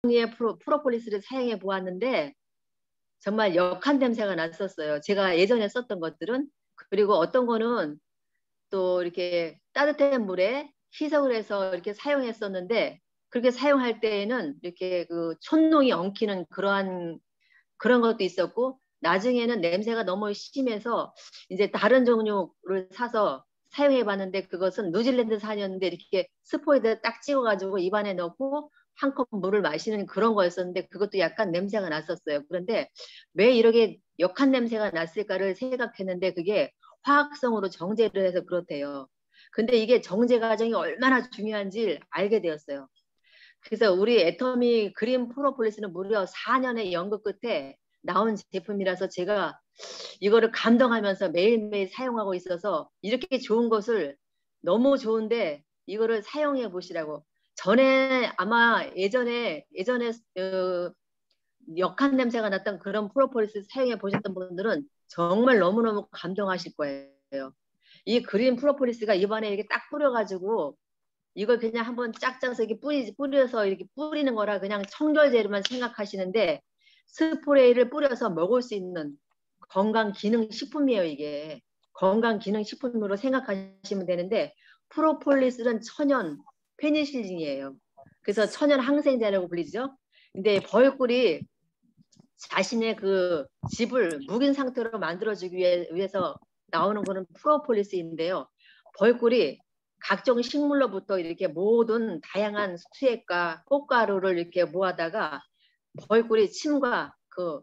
종류의 프로폴리스를 사용해 보았는데 정말 역한 냄새가 났었어요. 제가 예전에 썼던 것들은. 그리고 어떤 거는 또 이렇게 따뜻한 물에 희석을 해서 이렇게 사용했었는데 그렇게 사용할 때에는 이렇게 그 촌농이 엉키는 그런 것도 있었고 나중에는 냄새가 너무 심해서 이제 다른 종류를 사서 사용해 봤는데 그것은 뉴질랜드산이었는데 이렇게 스포에다 딱 찍어가지고 입안에 넣고 한 컵 물을 마시는 그런 거였었는데 그것도 약간 냄새가 났었어요. 그런데 왜 이렇게 역한 냄새가 났을까를 생각했는데 그게 화학성으로 정제를 해서 그렇대요. 근데 이게 정제 과정이 얼마나 중요한지 알게 되었어요. 그래서 우리 애터미 그린 프로폴리스는 무려 4년의 연구 끝에 나온 제품이라서 제가 이거를 감동하면서 매일매일 사용하고 있어서 이렇게 좋은 것을 너무 좋은데 이거를 사용해 보시라고. 전에 아마 예전에 역한 냄새가 났던 그런 프로폴리스 사용해 보셨던 분들은 정말 너무너무 감동하실 거예요. 이 그린 프로폴리스가 입안에 이렇게 딱 뿌려가지고 이걸 그냥 한번 짝짝서 이렇게 뿌려서 이렇게 뿌리는 거라 그냥 청결제로만 생각하시는데 스프레이를 뿌려서 먹을 수 있는 건강기능식품이에요. 이게 건강기능식품으로 생각하시면 되는데 프로폴리스는 천연 페니실린이에요. 그래서 천연 항생제라고 불리죠. 근데 벌꿀이 자신의 그 즙을 묵인 상태로 만들어주기 위해서 나오는 거는 프로폴리스인데요. 벌꿀이 각종 식물로부터 이렇게 모든 다양한 수액과 꽃가루를 이렇게 모아다가 벌꿀이 침과 그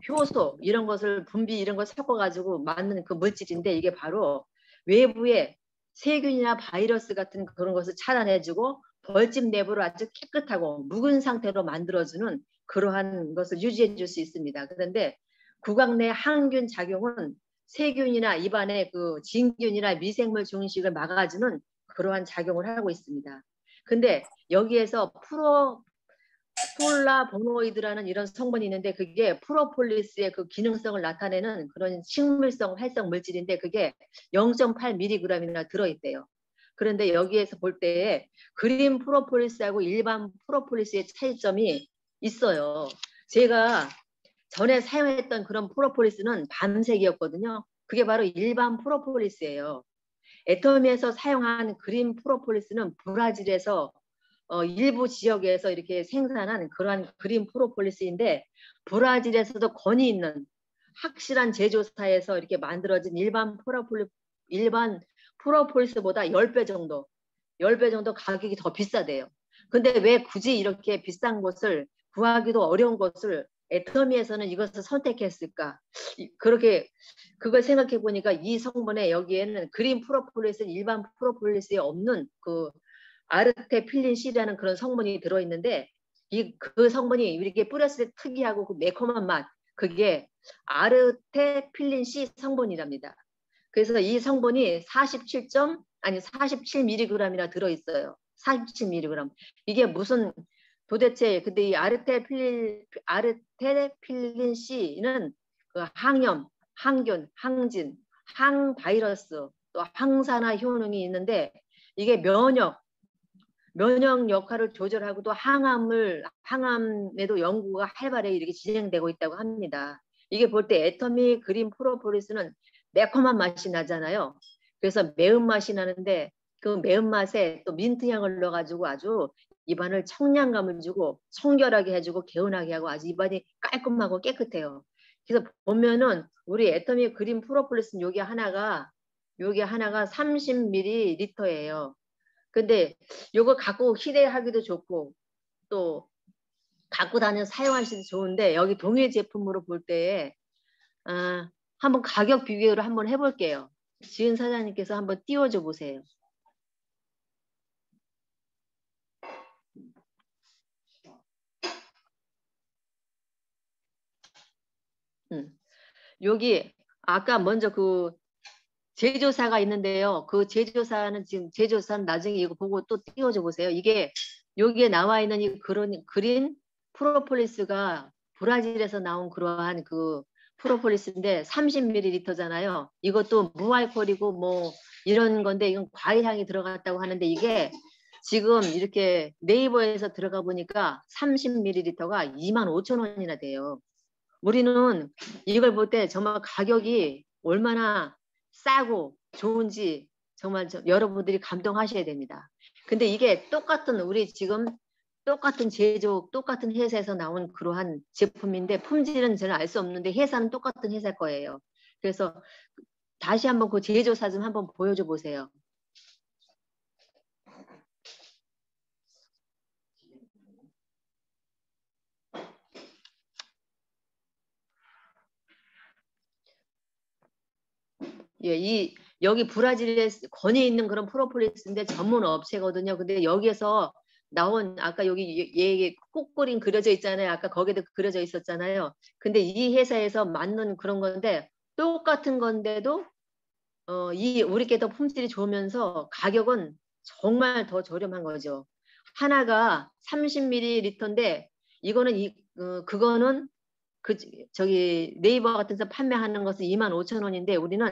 효소 이런 것을 분비 이런 걸 섞어가지고 만드는 그 물질인데 이게 바로 외부의 세균이나 바이러스 같은 그런 것을 차단해주고 벌집 내부를 아주 깨끗하고 묵은 상태로 만들어주는 그러한 것을 유지해 줄 수 있습니다. 그런데 구강 내 항균 작용은 세균이나 입안의 그 진균이나 미생물 증식을 막아주는 그러한 작용을 하고 있습니다. 근데 여기에서 폴라보노이드라는 이런 성분이 있는데 그게 프로폴리스의 그 기능성을 나타내는 그런 식물성 활성 물질인데 그게 0.8mg이나 들어있대요. 그런데 여기에서 볼 때 그린 프로폴리스하고 일반 프로폴리스의 차이점이 있어요. 제가 전에 사용했던 그런 프로폴리스는 밤색이었거든요. 그게 바로 일반 프로폴리스예요. 애터미에서 사용한 그린 프로폴리스는 브라질에서 일부 지역에서 이렇게 생산한 그러한 그린 프로폴리스인데 브라질에서도 권위 있는 확실한 제조사에서 이렇게 만들어진 일반 프로폴리스보다 10배 정도 가격이 더 비싸대요. 근데 왜 굳이 이렇게 비싼 것을 구하기도 어려운 것을 애터미에서는 이것을 선택했을까? 그렇게 그걸 생각해 보니까 이 성분에 여기에는 그린 프로폴리스 일반 프로폴리스에 없는 그 아르테필린 C라는 그런 성분이 들어있는데 그 성분이 이렇게 뿌렸을 때 특이하고 그 매콤한 맛 그게 아르테필린 C 성분이랍니다. 그래서 이 성분이 47mg이나 들어있어요. 47mg. 이게 무슨 도대체 근데 이 아르테필린 C는 그 항염, 항균, 항진, 항바이러스 또 항산화 효능이 있는데 이게 면역 역할을 조절하고 또 항암에도 연구가 활발하게 이렇게 진행되고 있다고 합니다. 이게 볼 때 애터미 그린 프로폴리스는 매콤한 맛이 나잖아요. 그래서 매운맛이 나는데 그 매운맛에 또 민트향을 넣어가지고 아주 입안을 청량감을 주고 청결하게 해주고 개운하게 하고 아주 입안이 깔끔하고 깨끗해요. 그래서 보면은 우리 애터미 그린 프로폴리스는 요게 하나가 30ml예요. 근데 요거 갖고 휴대하기도 좋고 또 갖고 다녀 사용하시도 좋은데 여기 동일 제품으로 볼 때에 한번 가격 비교를 한번 해볼게요. 지은 사장님께서 한번 띄워줘 보세요. 여기 아까 먼저 그 제조사가 있는데요. 그 제조사는 나중에 이거 보고 또 띄워줘 보세요. 이게 여기에 나와 있는 이 그린 프로폴리스가 브라질에서 나온 그러한 그 프로폴리스인데 30ml잖아요. 이것도 무알콜이고 뭐 이런 건데 이건 과일향이 들어갔다고 하는데 이게 지금 이렇게 네이버에서 들어가 보니까 30ml가 25,000원이나 돼요. 우리는 이걸 볼 때 정말 가격이 얼마나 싸고 좋은지 정말 여러분들이 감동하셔야 됩니다. 근데 이게 똑같은 우리 지금 똑같은 제조, 똑같은 회사에서 나온 그러한 제품인데 품질은 저는 알 수 없는데 회사는 똑같은 회사일 거예요. 그래서 다시 한번 그 제조사 좀 한번 보여줘 보세요. 예, 여기 브라질에 권위 있는 그런 프로폴리스인데 전문 업체거든요. 근데 여기에서 나온 아까 여기 얘 꽃그림 그려져 있잖아요. 아까 거기도 그려져 있었잖아요. 근데 이 회사에서 만든 그런 건데 똑같은 건데도 우리께 더 품질이 좋으면서 가격은 정말 더 저렴한 거죠. 하나가 30ml인데 이거는 그거는 저기 네이버 같은 데서 판매하는 것은 25,000원인데 우리는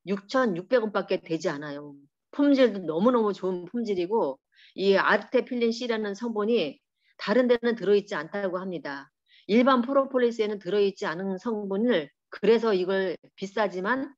6,600원밖에 되지 않아요. 품질도 너무너무 좋은 품질이고 이 아르테필린 C라는 성분이 다른 데는 들어있지 않다고 합니다. 일반 프로폴리스에는 들어있지 않은 성분을 그래서 이걸 비싸지만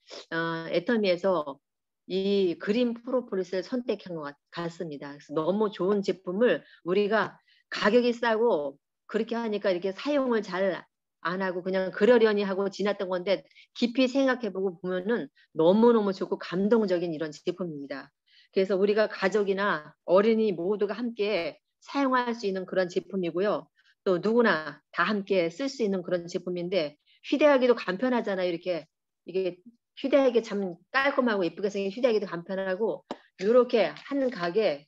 애터미에서 이 그린 프로폴리스를 선택한 것 같습니다. 그래서 너무 좋은 제품을 우리가 가격이 싸고 그렇게 하니까 이렇게 사용을 잘 안 하고 그냥 그러려니 하고 지났던 건데 깊이 생각해보고 보면은 너무너무 좋고 감동적인 이런 제품입니다. 그래서 우리가 가족이나 어린이 모두가 함께 사용할 수 있는 그런 제품이고요. 또 누구나 다 함께 쓸 수 있는 그런 제품인데 휴대하기도 간편하잖아요. 이게 휴대하기 참 깔끔하고 예쁘게 생긴 휴대하기도 간편하고 이렇게 한 가게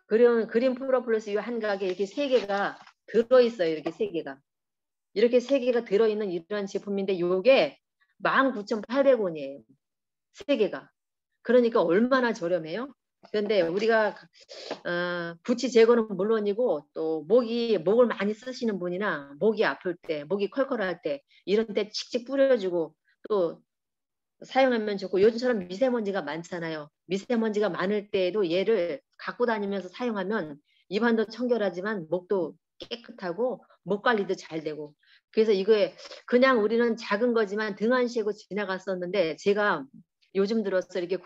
그린 프로폴리스 이 한 가게 이렇게 세 개가 들어있어요. 이렇게 세 개가. 이렇게 세 개가 들어있는 이런 제품인데 이게 19,800원이에요. 세 개가. 그러니까 얼마나 저렴해요? 그런데 우리가 구취 제거는 물론이고 또 목을 많이 쓰시는 분이나 목이 아플 때, 목이 컬컬할 때 이런 때 칙칙 뿌려주고 또 사용하면 좋고 요즘처럼 미세먼지가 많잖아요. 미세먼지가 많을 때에도 얘를 갖고 다니면서 사용하면 입안도 청결하지만 목도 깨끗하고 목 관리도 잘 되고 그래서 이거에 그냥 우리는 작은 거지만 등한시하고 지나갔었는데 제가 요즘 들어서 이렇게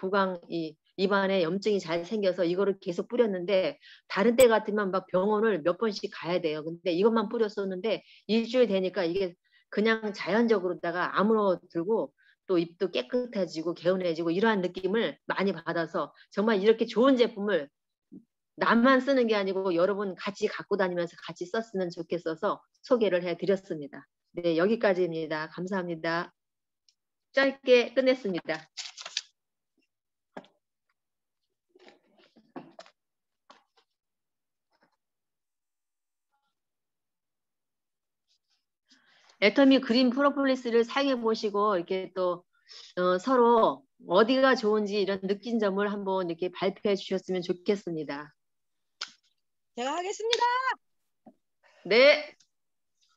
입안에 염증이 잘 생겨서 이거를 계속 뿌렸는데 다른 때 같으면 막 병원을 몇 번씩 가야 돼요. 근데 이것만 뿌렸었는데 일주일 되니까 이게 그냥 자연적으로다가 아무로 들고 또 입도 깨끗해지고 개운해지고 이러한 느낌을 많이 받아서 정말 이렇게 좋은 제품을 나만 쓰는 게 아니고 여러분 같이 갖고 다니면서 같이 썼으면 좋겠어서 소개를 해드렸습니다. 네, 여기까지입니다. 감사합니다. 짧게 끝냈습니다. 애터미 그린 프로폴리스를 사용해 보시고 이렇게 또 서로 어디가 좋은지 이런 느낀 점을 한번 이렇게 발표해 주셨으면 좋겠습니다. 제가 하겠습니다. 네.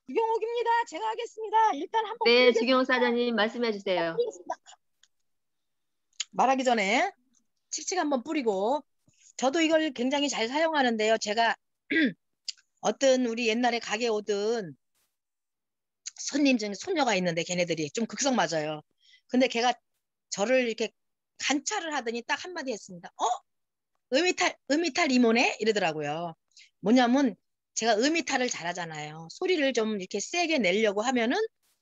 주경옥입니다. 제가 하겠습니다. 일단 한번 네, 주경 사장님 말씀해 주세요. 말하기 전에 칙칙 한번 뿌리고 저도 이걸 굉장히 잘 사용하는데요. 제가 어떤 우리 옛날에 가게 오던 손님 중에 손녀가 있는데 걔네들이 좀 극성 맞아요. 근데 걔가 저를 이렇게 관찰을 하더니 딱 한마디 했습니다. 음이탈 이모네? 이러더라고요. 뭐냐면 제가 음이탈을 잘하잖아요. 소리를 좀 이렇게 세게 내려고 하면은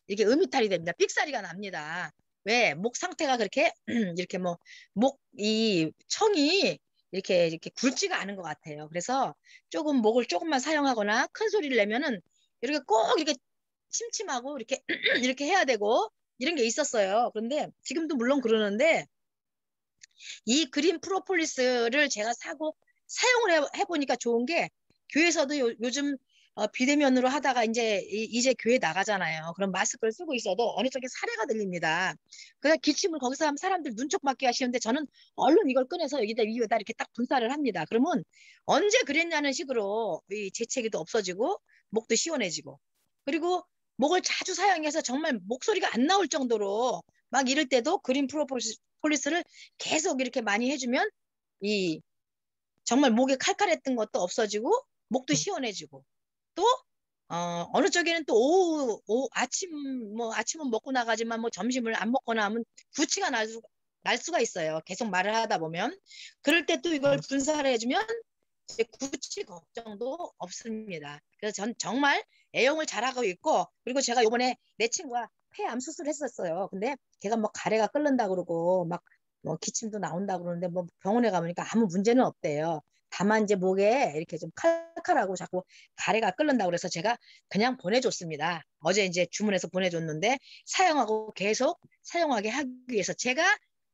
이게 음이탈이 됩니다. 삑사리가 납니다. 왜? 목 상태가 그렇게 이렇게 뭐 목 이 청이 이렇게 굵지가 않은 것 같아요. 그래서 조금 목을 조금만 사용하거나 큰 소리를 내면은 이렇게 꼭 이렇게 침침하고 이렇게 이렇게 해야 되고 이런 게 있었어요. 그런데 지금도 물론 그러는데 이 그린 프로폴리스를 제가 사고 사용을 해보니까 좋은 게 교회에서도 요즘 비대면으로 하다가 이제 교회 나가잖아요. 그럼 마스크를 쓰고 있어도 어느 쪽에 사례가 들립니다. 그래서 기침을 거기서 하면 사람들 눈촉 맞게 하시는데 저는 얼른 이걸 꺼내서 여기다 위에다 이렇게 딱 분사를 합니다. 그러면 언제 그랬냐는 식으로 이 재채기도 없어지고 목도 시원해지고 그리고 목을 자주 사용해서 정말 목소리가 안 나올 정도로 막 이럴 때도 그린 프로폴리스를 계속 이렇게 많이 해주면 정말 목이 칼칼했던 것도 없어지고 목도 시원해지고 또 어느 쪽에는 또 아침은 먹고 나가지만 뭐 점심을 안 먹거나 하면 구취가 날 수가 있어요. 계속 말을 하다 보면. 그럴 때 또 이걸 분사를 해주면 이제 구취 걱정도 없습니다. 그래서 전 정말 애용을 잘하고 있고, 그리고 제가 요번에 내 친구가 폐암 수술했었어요. 근데 걔가 뭐 가래가 끓는다 그러고 막 뭐 기침도 나온다 그러는데 뭐 병원에 가보니까 아무 문제는 없대요. 다만 이제 목에 이렇게 좀 칼칼하고 자꾸 가래가 끓는다 그래서 제가 그냥 보내줬습니다. 어제 이제 주문해서 보내줬는데 사용하고 계속 사용하게 하기 위해서 제가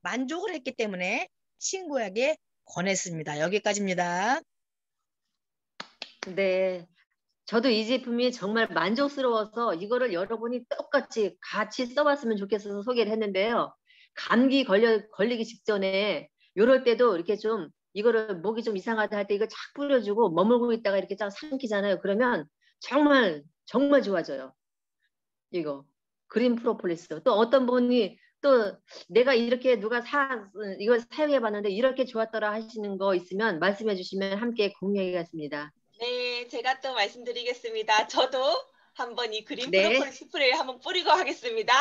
만족을 했기 때문에 친구에게 권했습니다. 여기까지입니다. 네. 저도 이 제품이 정말 만족스러워서 이거를 여러분이 똑같이 같이 써봤으면 좋겠어서 소개를 했는데요. 감기 걸리기 직전에 이럴 때도 이렇게 좀 이거를 목이 좀 이상하다 할 때 이거 착 뿌려주고 머물고 있다가 이렇게 쫙 삼키잖아요. 그러면 정말 정말 좋아져요. 이거 그린 프로폴리스. 또 어떤 분이 또 내가 이렇게 누가 이걸 사용해 봤는데 이렇게 좋았더라 하시는 거 있으면 말씀해 주시면 함께 공유하겠습니다. 네, 제가 또 말씀드리겠습니다. 저도 한번 이 그린 네. 프로폴 스프레이를 한번 뿌리고 하겠습니다.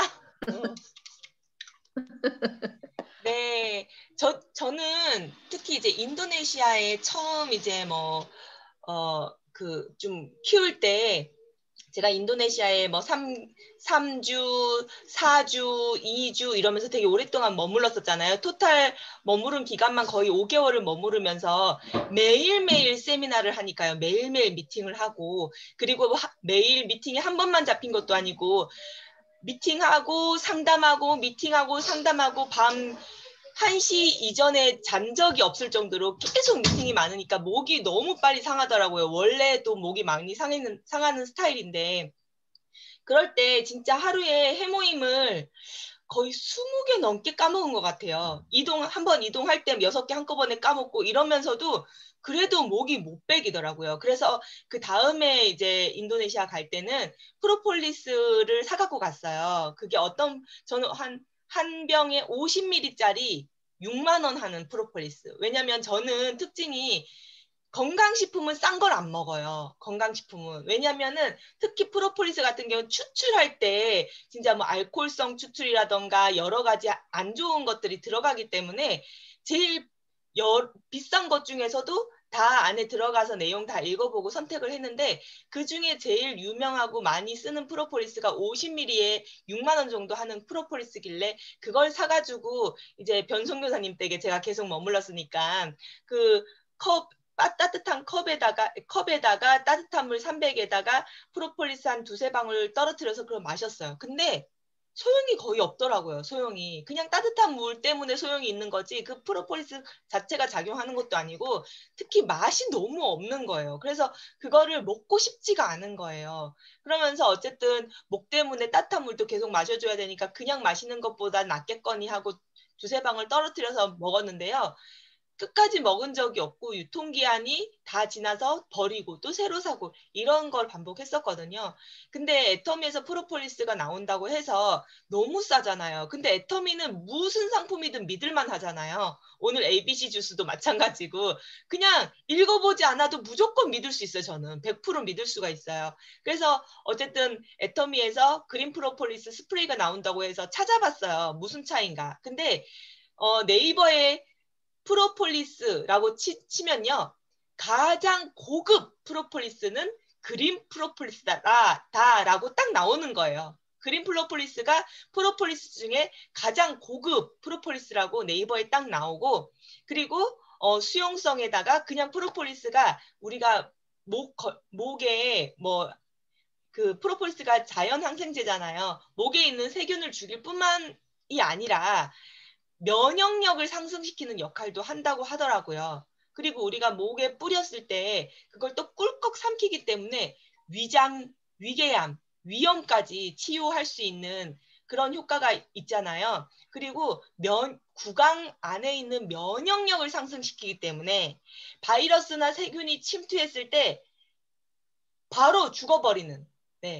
네, 저는 특히 이제 인도네시아에 처음 이제 좀 키울 때 제가 인도네시아에 뭐 3주, 4주, 2주 이러면서 되게 오랫동안 머물렀었잖아요. 토탈 머무른 기간만 거의 5개월을 머무르면서 매일매일 세미나를 하니까요. 매일매일 미팅을 하고, 그리고 매일 미팅이 한 번만 잡힌 것도 아니고 미팅하고 상담하고 미팅하고 상담하고 밤 1시 이전에 잔 적이 없을 정도로 계속 미팅이 많으니까 목이 너무 빨리 상하더라고요. 원래도 목이 많이 상하는 스타일인데, 그럴 때 진짜 하루에 해모임을 거의 20개 넘게 까먹은 것 같아요. 한번 이동할 때 6개 한꺼번에 까먹고 이러면서도 그래도 목이 못 빼기더라고요. 그래서 그 다음에 이제 인도네시아 갈 때는 프로폴리스를 사갖고 갔어요. 그게 저는 한 병에 50ml짜리 6만 원 하는 프로폴리스. 왜냐면 저는 특징이 건강식품은 싼 걸 안 먹어요. 건강식품은. 왜냐면은 특히 프로폴리스 같은 경우는 추출할 때 진짜 뭐 알코올성 추출이라던가 여러 가지 안 좋은 것들이 들어가기 때문에 제일 비싼 것 중에서도 다 안에 들어가서 내용 다 읽어보고 선택을 했는데, 그중에 제일 유명하고 많이 쓰는 프로폴리스가 50ml에 6만 원 정도 하는 프로폴리스길래 그걸 사가지고 이제 변송교사님 댁에 제가 계속 머물렀으니까 그 따뜻한 컵에다가 따뜻한 물 300에다가 프로폴리스 한 2~3방울 떨어뜨려서 그걸 마셨어요. 근데 소용이 거의 없더라고요. 소용이. 그냥 따뜻한 물 때문에 소용이 있는 거지 그 프로폴리스 자체가 작용하는 것도 아니고, 특히 맛이 너무 없는 거예요. 그래서 그거를 먹고 싶지가 않은 거예요. 그러면서 어쨌든 목 때문에 따뜻한 물도 계속 마셔줘야 되니까 그냥 마시는 것보다 낫겠거니 하고 2~3방울 떨어뜨려서 먹었는데요. 끝까지 먹은 적이 없고 유통기한이 다 지나서 버리고 또 새로 사고 이런 걸 반복했었거든요. 근데 애터미에서 프로폴리스가 나온다고 해서 너무 싸잖아요. 근데 애터미는 무슨 상품이든 믿을만 하잖아요. 오늘 ABC 주스도 마찬가지고 그냥 읽어보지 않아도 무조건 믿을 수 있어요. 저는 100% 믿을 수가 있어요. 그래서 어쨌든 애터미에서 그린 프로폴리스 스프레이가 나온다고 해서 찾아봤어요. 무슨 차이인가. 근데 네이버에 프로폴리스라고 치면요. 가장 고급 프로폴리스는 그린 프로폴리스다라고 딱 나오는 거예요. 그린 프로폴리스가 프로폴리스 중에 가장 고급 프로폴리스라고 네이버에 딱 나오고, 그리고 수용성에다가 그냥 프로폴리스가 우리가 목에 그 프로폴리스가 자연 항생제잖아요. 목에 있는 세균을 죽일 뿐만이 아니라 면역력을 상승시키는 역할도 한다고 하더라고요. 그리고 우리가 목에 뿌렸을 때 그걸 또 꿀꺽 삼키기 때문에 위궤양, 위염까지 치유할 수 있는 그런 효과가 있잖아요. 그리고 구강 안에 있는 면역력을 상승시키기 때문에 바이러스나 세균이 침투했을 때 바로 죽어버리는,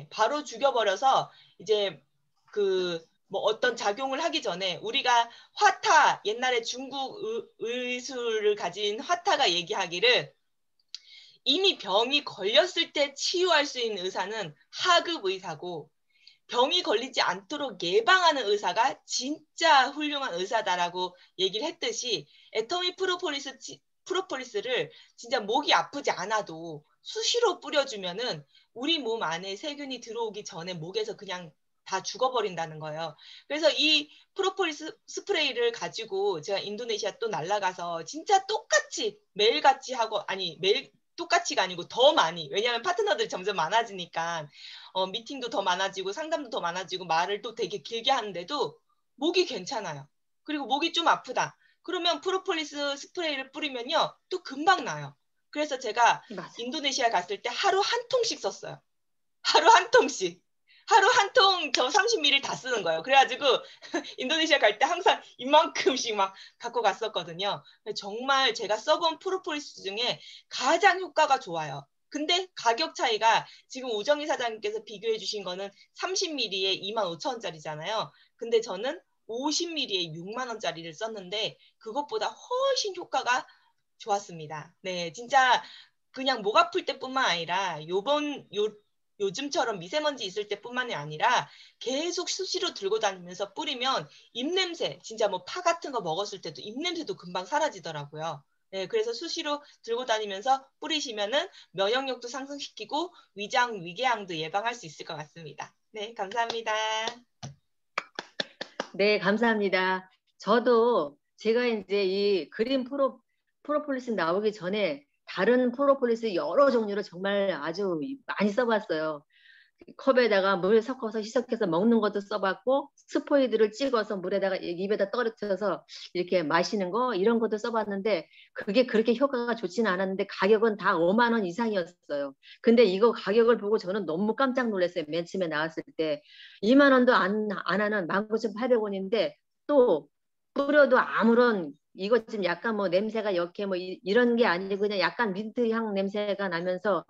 바로 죽여버려서 이제 그 뭐 어떤 작용을 하기 전에 우리가 화타, 옛날에 중국 의술을 가진 화타가 얘기하기를 이미 병이 걸렸을 때 치유할 수 있는 의사는 하급 의사고 병이 걸리지 않도록 예방하는 의사가 진짜 훌륭한 의사다라고 얘기를 했듯이 애터미 프로폴리스를 진짜 목이 아프지 않아도 수시로 뿌려주면은 우리 몸 안에 세균이 들어오기 전에 목에서 그냥 다 죽어버린다는 거예요. 그래서 이 프로폴리스 스프레이를 가지고 제가 인도네시아 또 날아가서 진짜 똑같이 매일같이 하고, 아니 매일 똑같이가 아니고 더 많이, 왜냐하면 파트너들이 점점 많아지니까 미팅도 더 많아지고 상담도 더 많아지고 말을 또 되게 길게 하는데도 목이 괜찮아요. 그리고 목이 좀 아프다. 그러면 프로폴리스 스프레이를 뿌리면요 또 금방 나요. 그래서 제가 맞아. 인도네시아 갔을 때 하루 한 통씩 썼어요. 하루 한 통씩. 하루 한 통 저 30ml 다 쓰는 거예요. 그래가지고 인도네시아 갈 때 항상 이만큼씩 막 갖고 갔었거든요. 정말 제가 써본 프로폴리스 중에 가장 효과가 좋아요. 근데 가격 차이가 지금 우정희 사장님께서 비교해 주신 거는 30ml에 25,000원짜리잖아요. 근데 저는 50ml에 6만 원짜리를 썼는데 그것보다 훨씬 효과가 좋았습니다. 네, 진짜 그냥 목 아플 때뿐만 아니라 요즘처럼 미세먼지 있을 때뿐만이 아니라 계속 수시로 들고 다니면서 뿌리면 입냄새, 진짜 뭐 파 같은 거 먹었을 때도 입냄새도 금방 사라지더라고요. 네, 그래서 수시로 들고 다니면서 뿌리시면은 면역력도 상승시키고 위장 위궤양도 예방할 수 있을 것 같습니다. 네, 감사합니다. 네, 감사합니다. 저도 제가 이제 이 그린 프로폴리스 나오기 전에 다른 프로폴리스 여러 종류를 정말 아주 많이 써봤어요. 컵에다가 물 섞어서 희석해서 먹는 것도 써봤고 스포이드를 찍어서 물에다가 입에다 떨어뜨려서 이렇게 마시는 거 이런 것도 써봤는데 그게 그렇게 효과가 좋지는 않았는데 가격은 다 5만 원 이상이었어요. 근데 이거 가격을 보고 저는 너무 깜짝 놀랐어요. 맨 처음에 나왔을 때 2만 원도 안 하는 19,800원인데 또 뿌려도 아무런 이거 지금 약간 뭐 냄새가 역해 뭐 이런 게 아니고 그냥 약간 민트 향 냄새가 나면서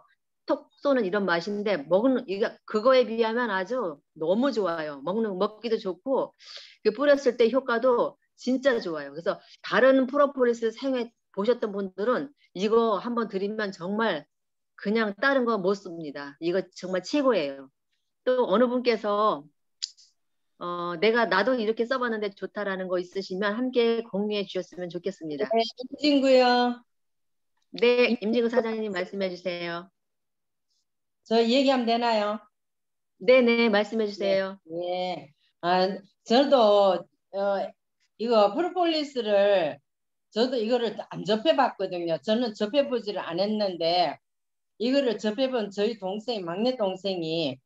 톡 쏘는 이런 맛인데 먹는 이거 그거에 비하면 아주 너무 좋아요. 먹기도 좋고 그 뿌렸을 때 효과도 진짜 좋아요. 그래서 다른 프로폴리스 사용해 보셨던 분들은 이거 한번 드리면 정말 그냥 다른 거 못 씁니다. 이거 정말 최고예요. 또 어느 분께서 나도 이렇게 써봤는데 좋다라는 거 있으시면 함께 공유해 주셨으면 좋겠습니다. 네, 임진구요. 네, 임진구 사장님 말씀해 주세요. 저 얘기하면 되나요? 네네, 말씀해 주세요. 네. 저도 이거 프로폴리스를 저도 이거를 안 접해봤거든요. 저는 접해보지를 않았는데 이거를 접해본 저희 막내 동생이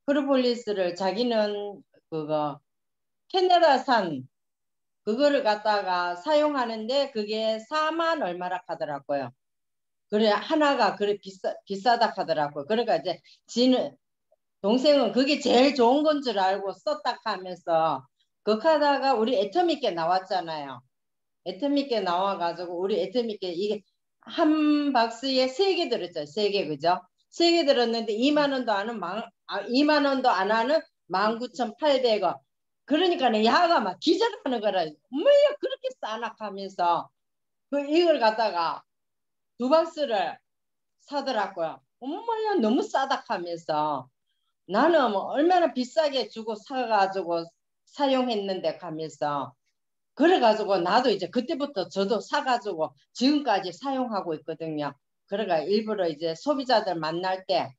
프로폴리스를 자기는 그거 캐나다산 그거를 갖다가 사용하는데 그게 4만 얼마라 하더라고요. 그래 하나가 그래 비싸다 하더라고요. 그러니까 이제 동생은 그게 제일 좋은 건 줄 알고 썼다 하면서 그거 하다가 우리 애터미께 나왔잖아요. 애터미께 나와가지고 우리 애터미께 이게 한 박스에 3개 들었죠. 3개 그죠? 3개 들었는데 2만 원도 안 하는 2만 원도 안 하는 19,800원. 그러니까 야가 막 기절하는 거라. 뭐야 그렇게 싸나 하면서 이걸 갖다가 2박스를 사더라고요. 엄마야 너무 싸다 하면서 나는 뭐 얼마나 비싸게 주고 사가지고 사용했는데 하면서 그래가지고 나도 이제 그때부터 저도 사가지고 지금까지 사용하고 있거든요. 그러니까 일부러 이제 소비자들 만날 때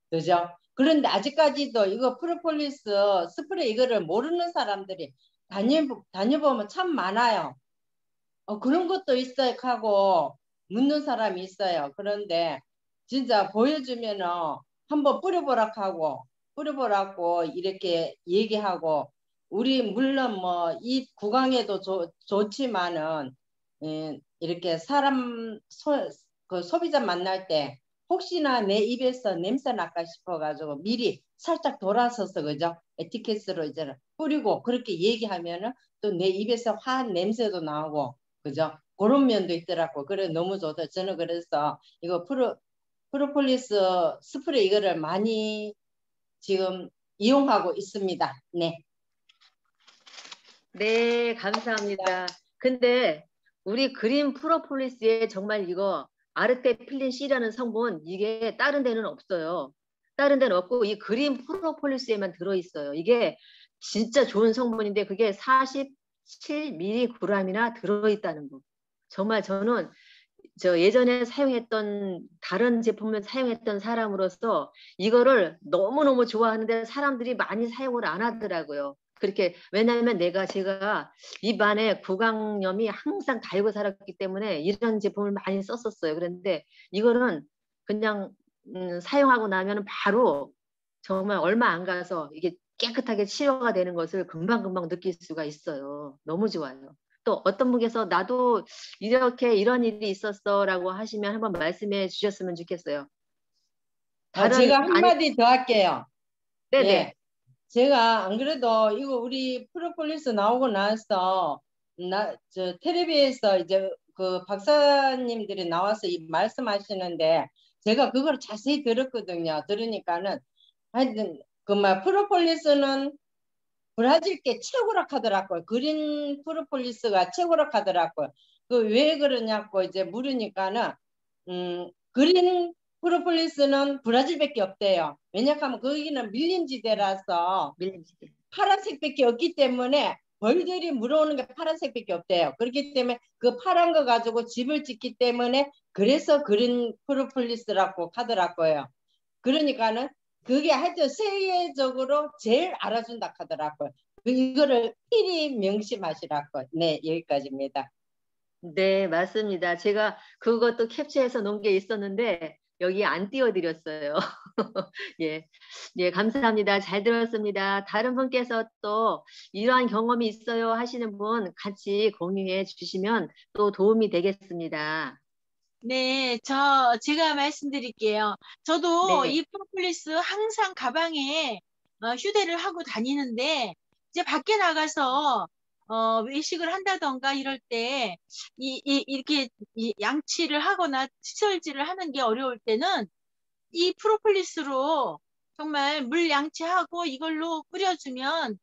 그죠? 그런데 아직까지도 이거 프로폴리스 스프레이 이거를 모르는 사람들이 다녀보면 참 많아요. 그런 것도 있어요 하고 묻는 사람이 있어요. 그런데 진짜 보여주면은 한번 뿌려보라고 이렇게 얘기하고 우리 물론 뭐 이 구강에도 좋지만은 이렇게 사람 그 소비자 만날 때 혹시나 내 입에서 냄새 날까 싶어가지고 미리 살짝 돌아서서 그죠? 에티켓으로 이제 뿌리고 그렇게 얘기하면은 또 내 입에서 화한 냄새도 나오고 그죠? 그런 면도 있더라고. 그래 너무 좋다. 저는 그래서 이거 프로폴리스 스프레이 이거를 많이 지금 이용하고 있습니다. 네. 네, 감사합니다. 근데 우리 그린 프로폴리스에 정말 이거 아르테필린 C라는 성분 이게 다른 데는 없어요. 다른 데는 없고 이 그린 프로폴리스에만 들어있어요. 이게 진짜 좋은 성분인데 그게 47mg이나 들어있다는 거. 정말 저는 저 예전에 사용했던 다른 제품을 사용했던 사람으로서 이거를 너무너무 좋아하는데 사람들이 많이 사용을 안 하더라고요. 그렇게 왜냐하면 제가 입안에 구강염이 항상 달고 살았기 때문에 이런 제품을 많이 썼었어요. 그런데 이거는 그냥 사용하고 나면 바로 정말 얼마 안 가서 이게 깨끗하게 치료가 되는 것을 금방금방 느낄 수가 있어요. 너무 좋아요. 또 어떤 분께서 나도 이렇게 이런 일이 있었어라고 하시면 한번 말씀해 주셨으면 좋겠어요. 제가 한마디 더 할게요. 네네. 예. 제가 안 그래도 이거 우리 프로폴리스 나오고 나서 저 텔레비에서 이제 그 박사님들이 나와서 말씀하시는데 제가 그걸 자세히 들었거든요. 들으니까는 하여튼 프로폴리스는 브라질계 최고라 하더라고요. 그린 프로폴리스가 최고라 하더라고요. 그 왜 그러냐고 이제 물으니까는 그린 프로폴리스는 브라질밖에 없대요. 왜냐하면 거기는 밀림지대라서 밀림지대. 파란색밖에 없기 때문에 벌들이 물어오는 게 파란색밖에 없대요. 그렇기 때문에 그 파란 거 가지고 집을 짓기 때문에 그래서 그린 프로폴리스라고 하더라고요. 그러니까는 그게 하여튼 세계적으로 제일 알아준다 하더라고요. 이거를 필히 명심하시라고. 네, 여기까지입니다. 네, 맞습니다. 제가 그것도 캡처해서 놓은 게 있었는데 여기 안 띄워드렸어요. 예, 예, 감사합니다. 잘 들었습니다. 다른 분께서 또 이러한 경험이 있어요 하시는 분 같이 공유해 주시면 또 도움이 되겠습니다. 네, 제가 말씀드릴게요. 저도 네. 이 프로폴리스 항상 가방에 휴대를 하고 다니는데, 이제 밖에 나가서 외식을 한다던가 이럴 때, 이렇게 양치를 하거나 칫솔질을 하는 게 어려울 때는 이 프로폴리스로 정말 물 양치하고 이걸로 뿌려주면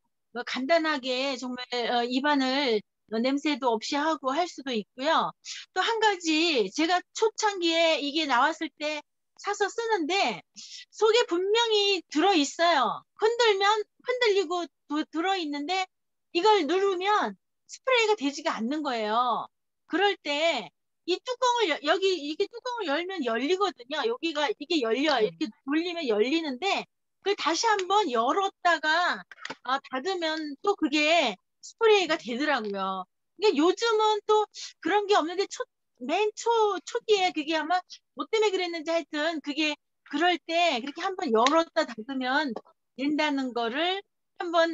간단하게 정말 입안을 냄새도 없이 하고 할 수도 있고요. 또 한 가지 제가 초창기에 이게 나왔을 때 사서 쓰는데 속에 분명히 들어있어요. 흔들면 흔들리고 들어있는데 이걸 누르면 스프레이가 되지가 않는 거예요. 그럴 때 이 뚜껑을 이게 뚜껑을 열면 열리거든요. 여기가 이게 열려 이렇게 돌리면 열리는데 그걸 다시 한번 열었다가 닫으면 또 그게 스프레이가 되더라고요. 근데 요즘은 또 그런 게 없는데 초기에 그게 아마 뭐 때문에 그랬는지 하여튼 그게 그럴 때 그렇게 한번 열었다 닫으면 된다는 거를 한번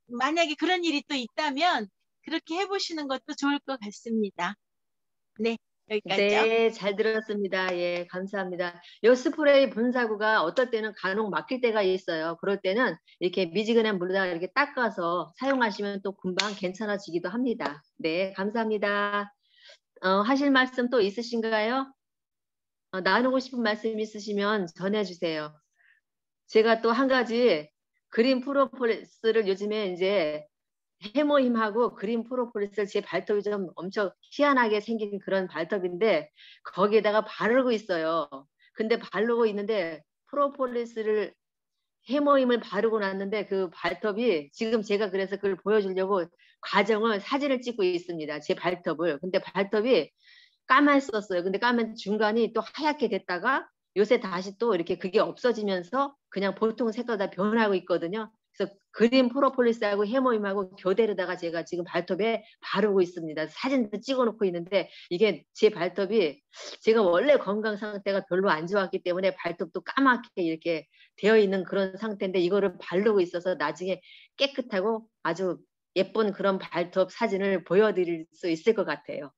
만약에 그런 일이 또 있다면 그렇게 해보시는 것도 좋을 것 같습니다. 네, 여기까지요. 네, 잘 들었습니다. 예, 감사합니다. 요 스프레이 분사구가 어떨 때는 간혹 막힐 때가 있어요. 그럴 때는 이렇게 미지근한 물에다가 이렇게 닦아서 사용하시면 또 금방 괜찮아지기도 합니다. 네, 감사합니다. 하실 말씀 또 있으신가요? 나누고 싶은 말씀 있으시면 전해주세요. 제가 또 한 가지 그린 프로폴리스를 요즘에 이제 해모임하고 그린 프로폴리스를 제 발톱이 좀 엄청 희한하게 생긴 그런 발톱인데 거기에다가 바르고 있어요. 근데 바르고 있는데 프로폴리스를 해모임을 바르고 났는데 그 발톱이 지금 제가 그래서 그걸 보여주려고 과정을 사진을 찍고 있습니다. 제 발톱을. 근데 발톱이 까맸었어요. 근데 까만 중간이 또 하얗게 됐다가 요새 다시 또 이렇게 그게 없어지면서 그냥 보통 색깔 다 변하고 있거든요. 그래서 그린 프로폴리스하고 해모임하고 교대로다가 제가 지금 발톱에 바르고 있습니다. 사진도 찍어놓고 있는데 이게 제 발톱이 제가 원래 건강 상태가 별로 안 좋았기 때문에 발톱도 까맣게 이렇게 되어 있는 그런 상태인데 이거를 바르고 있어서 나중에 깨끗하고 아주 예쁜 그런 발톱 사진을 보여드릴 수 있을 것 같아요.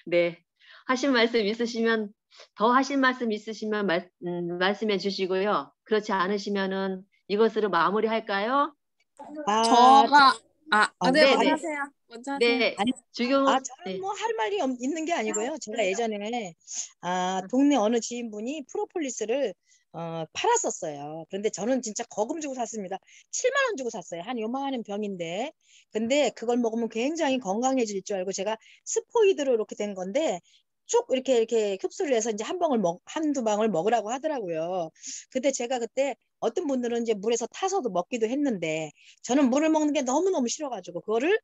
네. 하실 말씀 있으시면 더 하실 말씀 있으시면 말씀해 주시고요. 그렇지 않으시면은 이것으로 마무리할까요? 네, 네, 먼저 네. 하세요. 먼저 하세요. 네. 아니, 주경훈 저는 네. 뭐 할 말이 있는 게 아니고요. 제가 예전에 동네 어느 지인분이 프로폴리스를 팔았었어요. 그런데 저는 진짜 거금 주고 샀습니다. 7만 원 주고 샀어요. 한 요만한 병인데. 근데 그걸 먹으면 굉장히 건강해질 줄 알고 제가 스포이드로 이렇게 된 건데 쭉 이렇게 흡수를 해서 이제 한두 방울 먹으라고 하더라고요. 근데 제가 그때 어떤 분들은 이제 물에서 타서도 먹기도 했는데 저는 물을 먹는 게 너무너무 싫어가지고 그거를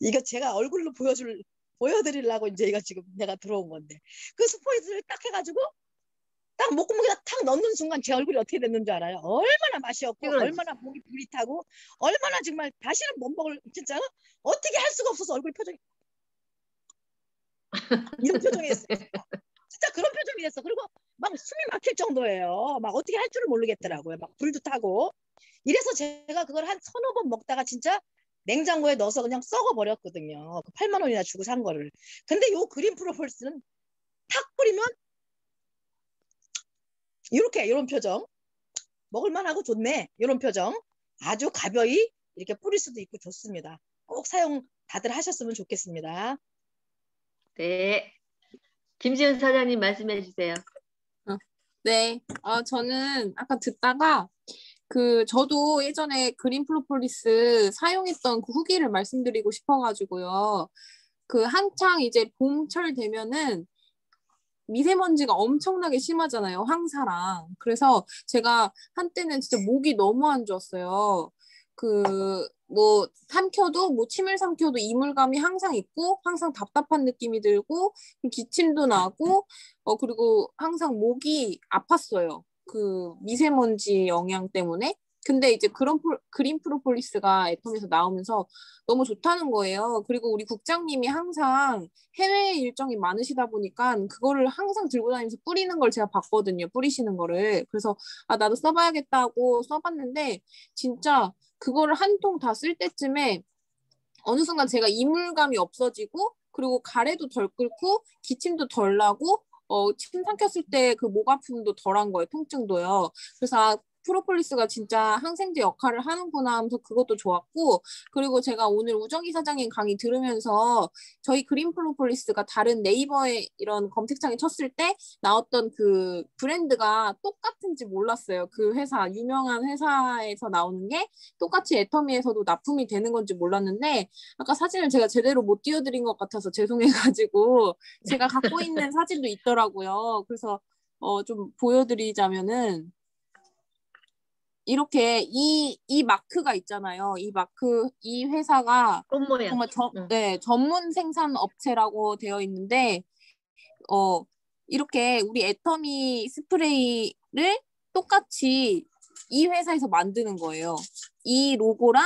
이거 제가 얼굴로 보여드리려고 이제 이거 지금 내가 들어온 건데 그 스포이드를 딱 해가지고 딱 목구멍에다 탁 넣는 순간 제 얼굴이 어떻게 됐는 줄 알아요? 얼마나 맛이 없고 이거는 얼마나 목이 불이 타고 얼마나 정말 다시는 못 먹을 진짜 어떻게 할 수가 없어서 얼굴 표정이 이런 표정이었어요. 진짜 그런 표정이 됐어. 그리고 막 숨이 막힐 정도예요. 막 어떻게 할 줄을 모르겠더라고요. 막 불도 타고. 이래서 제가 그걸 한 서너 번 먹다가 진짜 냉장고에 넣어서 그냥 썩어버렸거든요. 그 8만 원이나 주고 산 거를. 근데 요 그린 프로폴스는 탁 뿌리면 이런 표정. 먹을만하고 좋네. 이런 표정. 아주 가벼이 이렇게 뿌릴 수도 있고 좋습니다. 꼭 사용 다들 하셨으면 좋겠습니다. 네. 김지은 사장님 말씀해 주세요. 네, 저는 아까 듣다가 저도 예전에 그린 프로폴리스 사용했던 그 후기를 말씀드리고 싶어가지고요. 한창 이제 봄철 되면은 미세먼지가 엄청나게 심하잖아요. 황사랑. 그래서 제가 한때는 진짜 목이 너무 안 좋았어요. 삼켜도 침을 삼켜도 이물감이 항상 있고 항상 답답한 느낌이 들고 기침도 나고 그리고 항상 목이 아팠어요. 미세먼지 영향 때문에. 근데 이제 그린 프로폴리스가 애텀에서 나오면서 너무 좋다는 거예요. 그리고 우리 국장님이 항상 해외 일정이 많으시다 보니까 그거를 항상 들고 다니면서 뿌리는 걸 제가 봤거든요. 뿌리시는 거를. 그래서 나도 써봐야겠다고 써봤는데 진짜 그거를 한 통 다 쓸 때쯤에 어느 순간 제가 이물감이 없어지고 그리고 가래도 덜 끓고 기침도 덜 나고 침 삼켰을 때 그 목 아픔도 덜한 거예요. 통증도요. 그래서 프로폴리스가 진짜 항생제 역할을 하는구나 하면서 그것도 좋았고 그리고 제가 오늘 우정희 사장님 강의 들으면서 저희 그린 프로폴리스가 다른 네이버에 이런 검색창에 쳤을 때 나왔던 그 브랜드가 똑같은지 몰랐어요. 그 회사 유명한 회사에서 나오는 게 똑같이 애터미에서도 납품이 되는 건지 몰랐는데 아까 사진을 제가 제대로 못 띄워드린 것 같아서 죄송해가지고 제가 갖고 있는 사진도 있더라고요. 그래서 좀 보여드리자면은 이렇게 이 마크가 있잖아요. 이 회사가 꽃 모양. 정말 응. 네, 전문 생산 업체라고 되어 있는데 이렇게 우리 애터미 스프레이를 똑같이 이 회사에서 만드는 거예요. 이 로고랑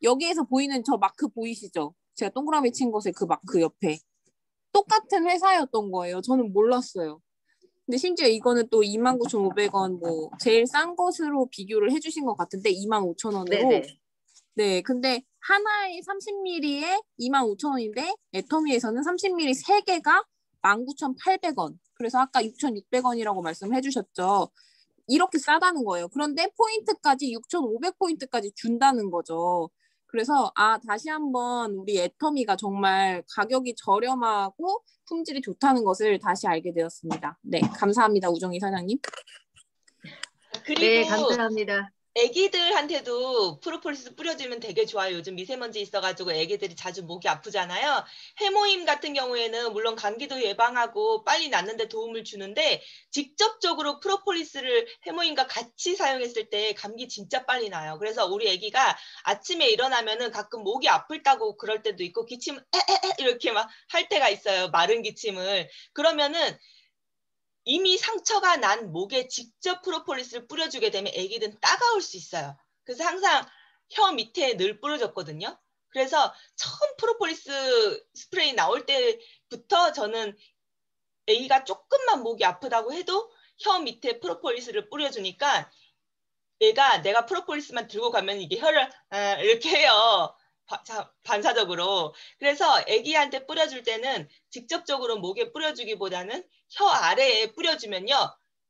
여기에서 보이는 저 마크 보이시죠? 제가 동그라미 친 곳에 그 마크 옆에 똑같은 회사였던 거예요. 저는 몰랐어요. 근데 심지어 이거는 또 29,500원 뭐 제일 싼 것으로 비교를 해주신 것 같은데 25,000원으로 네네. 네, 근데 하나에 30ml에 25,000원인데 애터미에서는 30ml 3개가 19,800원. 그래서 아까 6,600원이라고 말씀해 주셨죠. 이렇게 싸다는 거예요. 그런데 포인트까지 6,500포인트까지 준다는 거죠. 그래서 다시 한번 우리 애터미가 정말 가격이 저렴하고 품질이 좋다는 것을 다시 알게 되었습니다. 네, 감사합니다. 우정희 사장님. 그리고 네, 감사합니다. 애기들한테도 프로폴리스 뿌려주면 되게 좋아요. 요즘 미세먼지 있어가지고 애기들이 자주 목이 아프잖아요. 해모임 같은 경우에는 물론 감기도 예방하고 빨리 낫는데 도움을 주는데 직접적으로 프로폴리스를 해모임과 같이 사용했을 때 감기 진짜 빨리 나요. 그래서 우리 애기가 아침에 일어나면은 가끔 목이 아플다고 그럴 때도 있고 기침 이렇게 막 할 때가 있어요. 마른 기침을. 그러면은 이미 상처가 난 목에 직접 프로폴리스를 뿌려주게 되면 애기는 따가울 수 있어요. 그래서 항상 혀 밑에 늘 뿌려줬거든요. 그래서 처음 프로폴리스 스프레이 나올 때부터 저는 애기가 조금만 목이 아프다고 해도 혀 밑에 프로폴리스를 뿌려주니까 얘가 내가 프로폴리스만 들고 가면 이게 혀를 이렇게 해요. 반사적으로. 그래서 애기한테 뿌려줄 때는 직접적으로 목에 뿌려주기보다는 혀 아래에 뿌려주면요.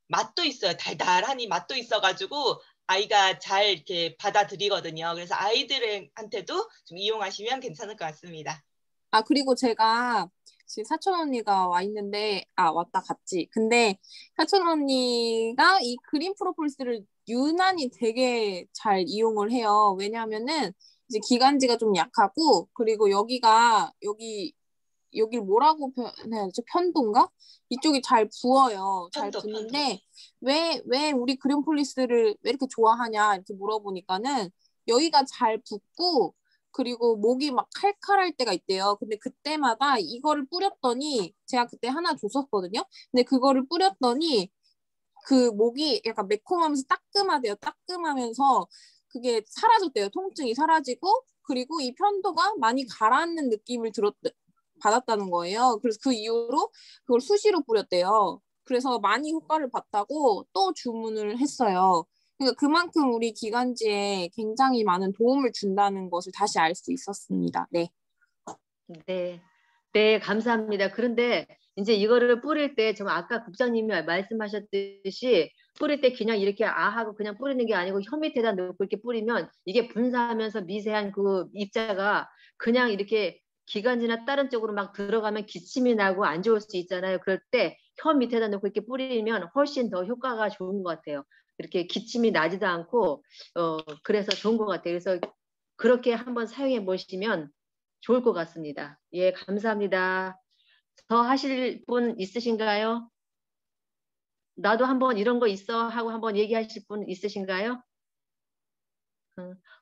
맛도 있어요. 달달하니 맛도 있어가지고 아이가 잘 이렇게 받아들이거든요. 그래서 아이들한테도 좀 이용하시면 괜찮을 것 같습니다. 그리고 제가 지금 사촌 언니가 와 있는데, 왔다 갔지. 근데 사촌 언니가 이 그린 프로폴리스를 유난히 되게 잘 이용을 해요. 왜냐하면은 이제 기관지가 좀 약하고, 그리고 여기 뭐라고 표현해야 되죠? 편도인가? 이쪽이 잘 부어요. 잘 편도. 부는데 왜 우리 그린 폴리스를 왜 이렇게 좋아하냐 이렇게 물어보니까는 여기가 잘 붓고 그리고 목이 막 칼칼할 때가 있대요. 근데 그때마다 이거를 뿌렸더니 제가 그때 하나 줬었거든요. 근데 그거를 뿌렸더니 그 목이 약간 매콤하면서 따끔하대요. 따끔하면서 그게 사라졌대요. 통증이 사라지고 그리고 이 편도가 많이 가라앉는 느낌을 받았다는 거예요. 그래서 그 이후로 그걸 수시로 뿌렸대요. 그래서 많이 효과를 봤다고 또 주문을 했어요. 그러니까 그만큼 우리 기관지에 굉장히 많은 도움을 준다는 것을 다시 알 수 있었습니다. 네. 네. 네, 감사합니다. 그런데 이제 이거를 뿌릴 때 정말 아까 국장님이 말씀하셨듯이 뿌릴 때 그냥 이렇게 하고 그냥 뿌리는 게 아니고 혀 밑에다 넣고 이렇게 뿌리면 이게 분사하면서 미세한 그 입자가 그냥 이렇게 기관지나 다른 쪽으로 막 들어가면 기침이 나고 안 좋을 수 있잖아요. 그럴 때 혀 밑에다 넣고 이렇게 뿌리면 훨씬 더 효과가 좋은 것 같아요. 이렇게 기침이 나지도 않고 그래서 좋은 것 같아요. 그래서 그렇게 한번 사용해 보시면 좋을 것 같습니다. 예, 감사합니다. 더 하실 분 있으신가요? 나도 한번 이런 거 있어 하고 한번 얘기하실 분 있으신가요?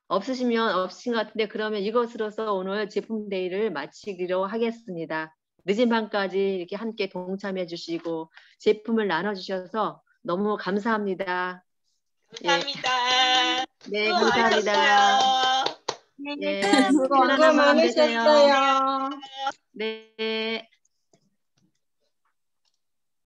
없으시면 없으신 것 같은데 그러면 이것으로서 오늘 제품 데이를 마치기로 하겠습니다. 늦은 밤까지 이렇게 함께 동참해 주시고 제품을 나눠주셔서 너무 감사합니다. 감사합니다. 네, 수고 감사합니다. 많으셨어요. 예, 수고 편안한 밤 되세요. 많으셨어요. 네.